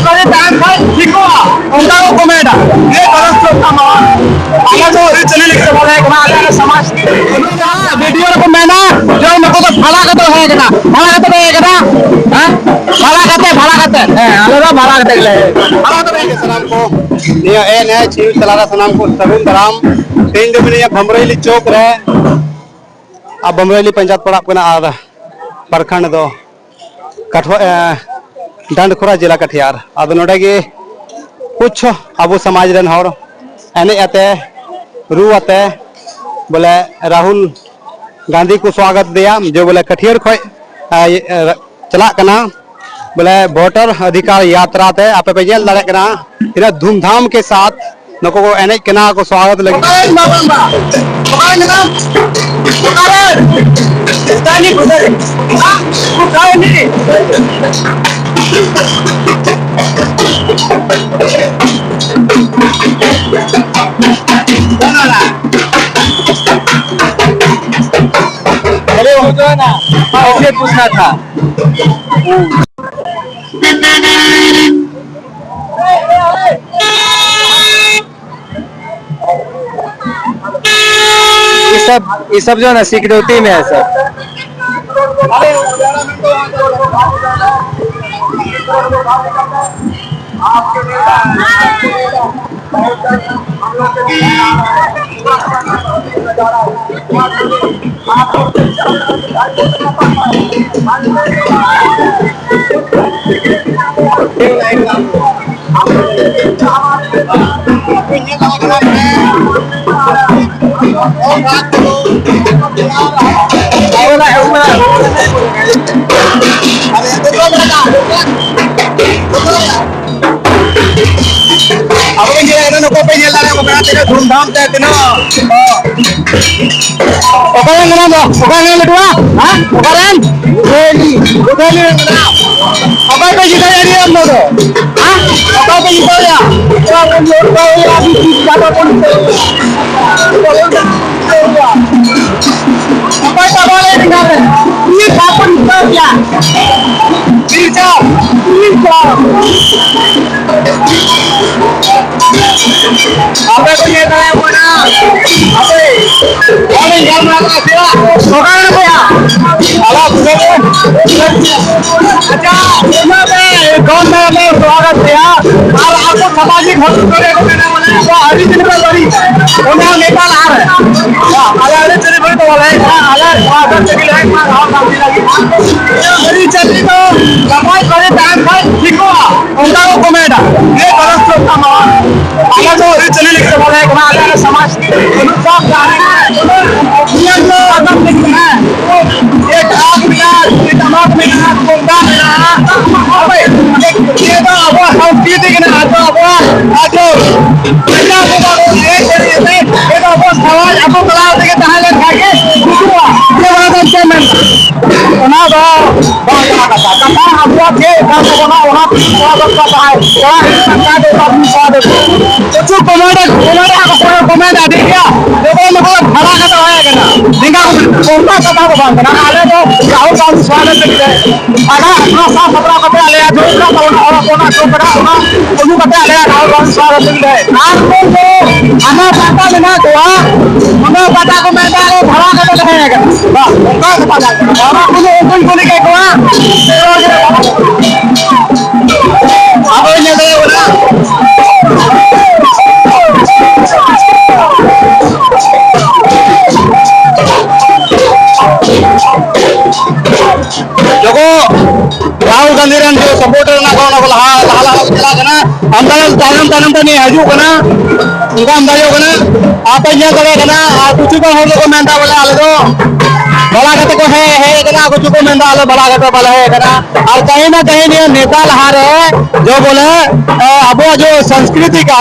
करे टाइम पर ठीक हुआ उनका को कमेडा ये गलत लोग का मार आगे जो चले लिखते बोले कि आगे समाज वीडियो को मैं ना जो मेरे को तो भला का तो है ना भला का तो है ना हां भला करते आगे तो भला करते ले भला तो है सलाम को ये एन है चीफ तलाला सलाम को तरुण दराम तीन दिन में ये भमरेली चौक रहे अब भमरेली पंचायत पड़ा अपना आ प्रखंड दो कठवा डंडखोरा जिला कटिहार अब नोड़े कुछ अब समाज रन हर एने आते रू आते बोले राहुल गांधी को स्वागत दिया जो बोले कटिहार खो चला कना बोले वोटर अधिकार यात्रा ते आप पे जेल लड़े कना इतना धूमधाम के साथ नको को एने कना को स्वागत लगे अरे वो जो है ना उससे पूछना था ये सब जो है ना सिक्योरिटी में है सब धूमधाम से सामाजिक राहुल गांधी रन जो सपोर्टर ना को चला तानम तनी हजू कना उनका अंदाजो कना आप ये करे कना कुछ को हम लोग मेंदा बोले आले दो बड़ा कते को है कना कुछ को मेंदा आले बड़ा कते वाला है कना और कहीं ना कहीं ये नेता लहार है जो बोले अब जो संस्कृति का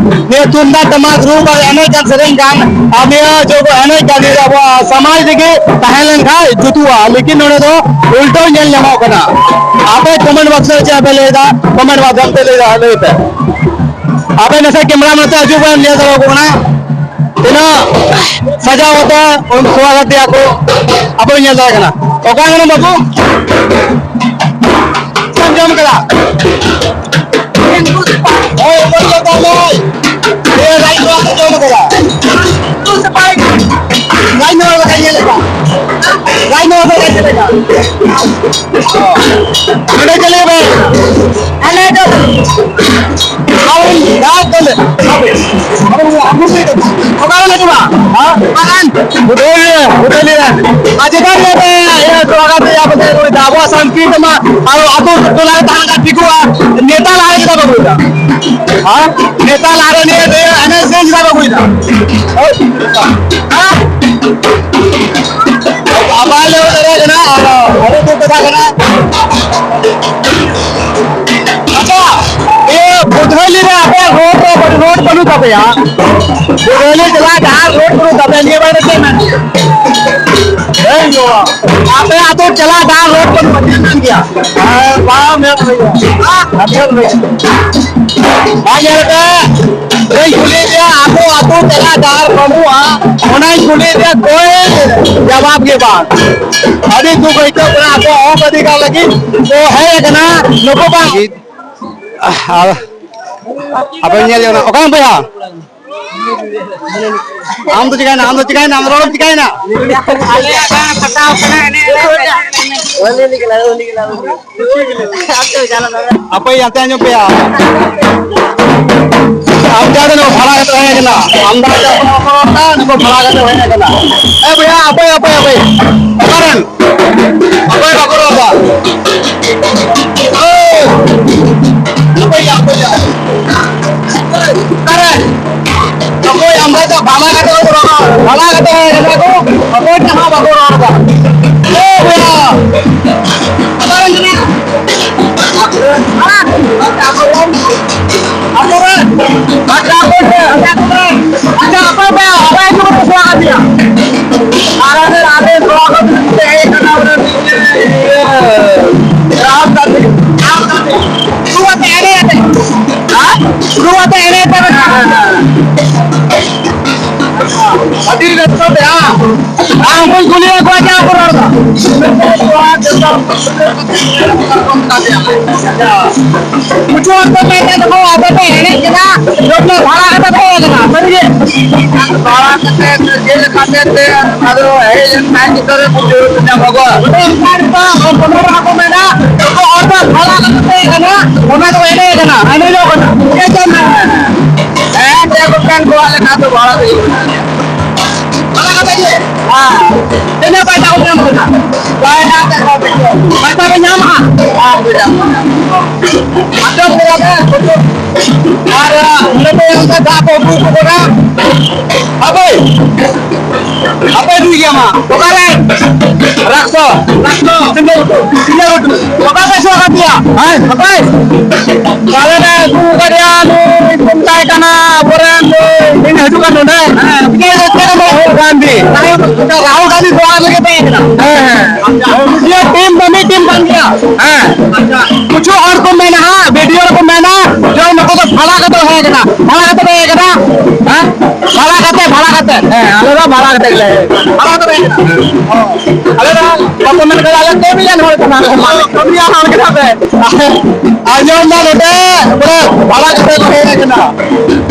ये तुंदा तमाक रूप और अनेक जन सेरेंग गान अब ये जो अनेक गानी अब समाज के तहलन का जुतुआ लेकिन उन्हें तो उल्टो जेल जमाओ कना आप कमेंट बॉक्स में चाहे लेदा कमेंट माध्यम से लेदा लेते आप नशा कैमरा में तो अजूबा लिया था लोगों ना इना सजा होता उन स्वागत दिया को अब ये जाएगा ना ओका ना बाबू संजम करा अरे चलिए भाई अरे तो आओ यार चल अब हम से पकड़ ले तुम हां पकड़ उधर ले आज इधर ले ये तो आगे या बते कोई दावा संकीर्त में और आतो तो लागे धान का टिकुआ नेता लागे का बगुइदा हां नेता लागे ने एनएसएस का बगुइदा हां आवाज ले ना अरे तो पता करना अच्छा ये बुधवाली रे आपे रोड बनू तब यार बुधवाली चला धार रोड बनू तब लिए बारे से मैं ए यो आपे आ तो चला धार रोड बनू बन गया वाह मैं भैया हां अभी भैया भाई यार ए खुले दिया आपो आ तो चला धार बनू हां होना खुले दिया कोई जवाब के बाद अरे तू कोई तो आपको और अधिकार लगी तो है ना लोगों का apa ini dia nak? Orang apa ya? Am tu cikai na, am orang cikai na. Apa yang tanya apa ya? Am jadi no bhala kata hai na. Am dah apa no bhala kata hai na. Bhaiya apa? Karan. Apa bakoro apa? भाला करते हैं देखो अकोट कहां बगोर और का ए भैया पता नहीं हां apa itu स्वागत दिया राधे स्वागत एक नंबर राम दादी शुरुआत है शुरुआत है अभी तो यार हम कोई गुलिया को क्या कर रहा था कुछ और तो मैं देखो अब तो है ना जो अपना भाड़ा खाता था ना समझिए भाड़ा करते जेल खाते थे अरे है मैं की तरह कुछ ना भगवान तो पंद्रह को मैं ना तो और तो भाड़ा करते हैं ना हमें तो है ना आने लोग ना ये क्या है देखो बैंक वाले का तो भाड़ा दे ini baca ulang kita. Baca baca benyama. Ada berapa? Ada lebih yang tak buku kita. Apa itu dia mah? Bukan rakso. Tinggal itu. Bukan apa dia? Apa? Kalau ada buku dia kuntai karena orang ini juga nunda. Kita mau Gandhi. Rahul Gandhi द्वारा लगे थे ये team बन गया कुछ और को मैं ना वीडियो को मैं ना जो मेरे को भला का तो है ना भला का तो है ना भला करते अरे भला करते भला तो है अरे तो मैंने कहा तो भी जान हो तो भी यहां के साथ है आज हम ना बेटे पूरा भला करते तो है ना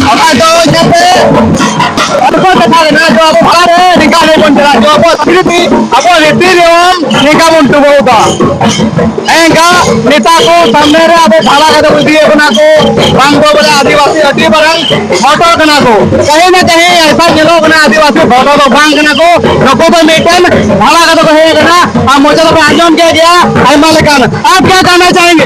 अब तो जब और को देखा ना जो अब भला रे निकाले कौन चला जो अब रीति एवं निकाम उल्टू होगा एंगा नेता को सामने रे अब भाला का तो दिए बना को रंग को बोले आदिवासी अति बरंग फोटो कना को कहीं ना कहीं ऐसा लोग ना आदिवासी फोटो को बांग कना को नको पर मेटन भाला का तो कहेगा ना अब मुझे तो आजम के गया आई मालिकान आप क्या कहना चाहेंगे?